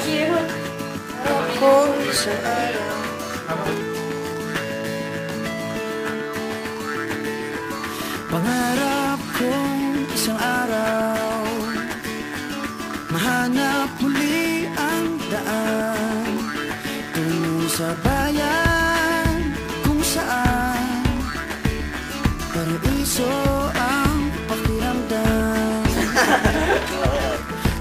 Cute. Ako sa araw. Pangarap kong isang araw mahanap muli ang daan tungo sa bayan kung saan paraiso ang pakiramdam.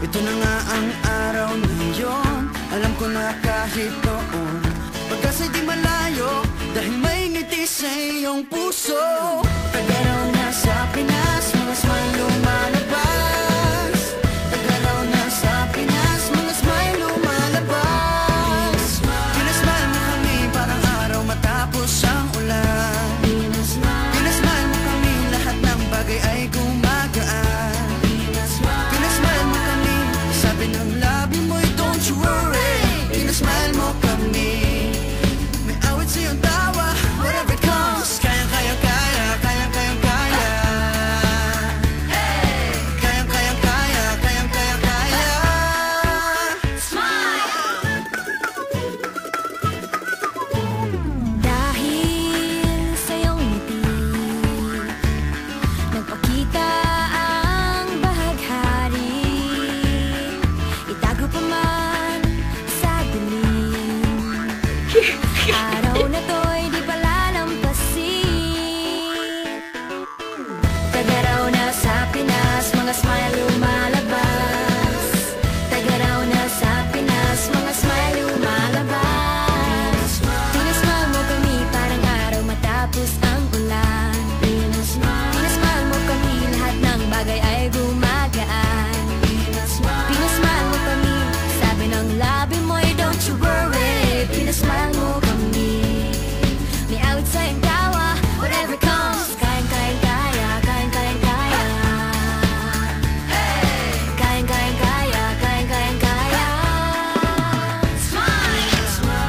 Ito na nga ang araw na yun. Alam ko na kahit noon pagkasa'y di malayo dahil may ngiti sa iyong puso. Tagaraw na sa Pinas, mga smile lumalabas. Tagaraw na sa Pinas, mga smile lumalabas. Pinasmile mo kami parang araw matapos ang ulan. Pinasmile mo kami, lahat ng bagay ay gumagaan. Pinasmile mo kami, sabi ng labi mo'y don't you worry. Pinasmile mo kami, may awit sa iyong tawa, whatever comes. Kayang kaya kaya, kayang kayang kaya. Kayang kayang kaya, kayang kayang kaya. Dahil sa iyong ngiti nagpakita ang bahaghari. Itago pa man sa dilim, araw na to'y di palalampasin. Tagaraw na sa Pinas, mga smile lumalabas. Tagaraw na sa Pinas, mga smile lumalabas. Pinasmile mo kami parang araw matapos ang ulan. Pinasmile mo kami, lahat ng bagay ay gumagaan. Pinasmile mo kami, sabi ng labi mo'y don't you worry. Pinasmile mo kami, may awit sa iyong tawa, whatever comes. Kayang kayang kaya, kayang kayang kaya. Kayang kayang kaya, kayang kayang kaya.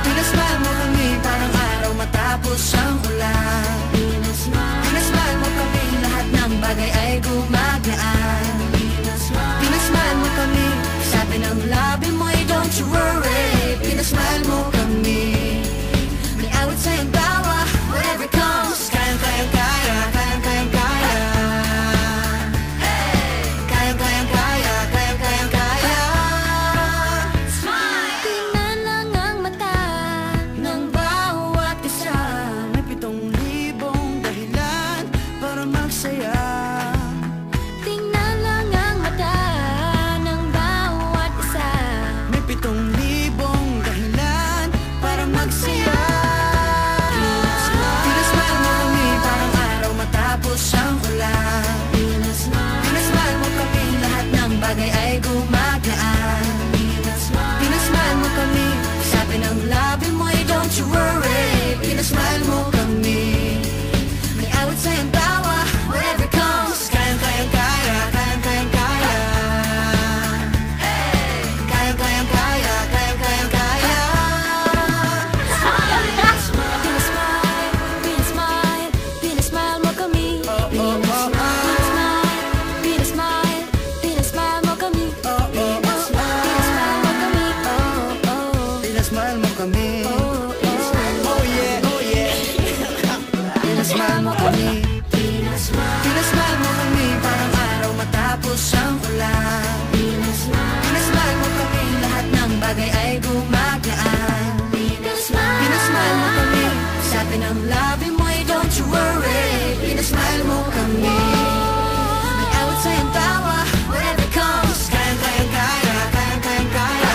Pinasmile mo kami parang araw matapos ang ulan. Pinasmile mo kami, lahat ng bagay ay gumagaan. Pinasmile mo kami, sabi ng labi mo'y don't you worry. Pinasmile mo kami, may awit sa iyong tawa, whatever comes. Kayang kayang kaya, kayang kayang kaya. Kayang kayang kaya, kayang kayang kaya. Tingnan lang ang mata ng Bawat isa may 7,000 dahilan para magsaya. tingnan lang ang mata ng bawat isa. May 7,000 dahilan para magsaya. Pinasmile mo kami parang araw matapos ang ulan. Pinasmile mo kami, lahat ng bagay ay gumagaan. Pinasmile mo kami, sabi ng labi mo'y don't you worry. Pinasmile mo kami, may awit sa iyong tawa, whatever comes. Kayang kayang kaya, kayang kayang kaya. Kayang kayang kaya, kayang kayang kaya. Pinasmile, pinasmile, pinasmile mo kami. Pinasmile, pinasmile, pinasmile mo kami. Pinasmile mo kami, oh, oh. Pinasmile mo kami. Oh yeah, oh yeah. Pinasmile mo kami. Pinasmile mo kami parang araw matapos ang ulan. Pinasmile mo kami, lahat ng bagay ay gumagaan. Pinasmile mo kami, sabi ng labi mo'y don't you worry. Pinasmile mo kami, may awit sa iyong tawa, whatever comes. Kayang kayang kaya, kayang kayang kaya.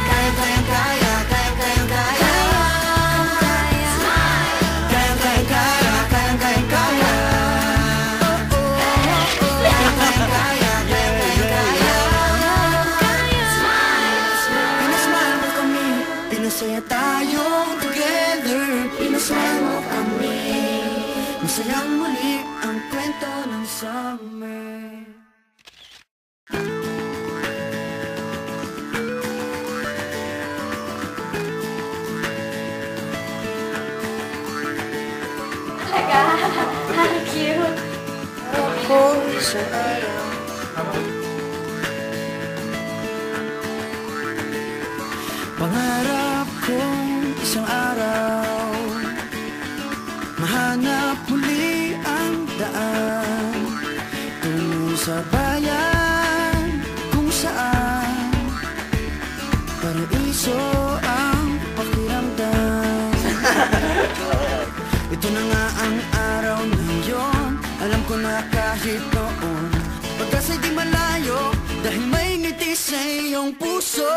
Kayang kayang kaya, kayang kayang kaya. Kayang kayang kaya, kayang kayang kaya. Kayang kayang kaya, kayang kayang kaya. Pinasmile mo kami, pinasaya tayong together. Pinasmile mo kami, masayang muli ang kwento ng summer. Cute. Ako sa araw. Pangarap kong isang araw mahanap muli ang daan tungo sa bayan kung saan paraiso ang pakiramdam. Ito na nga ang araw na yon. Alam ko na kahit noon pagkasa'y di malayo, dahil may ngiti sa iyong puso.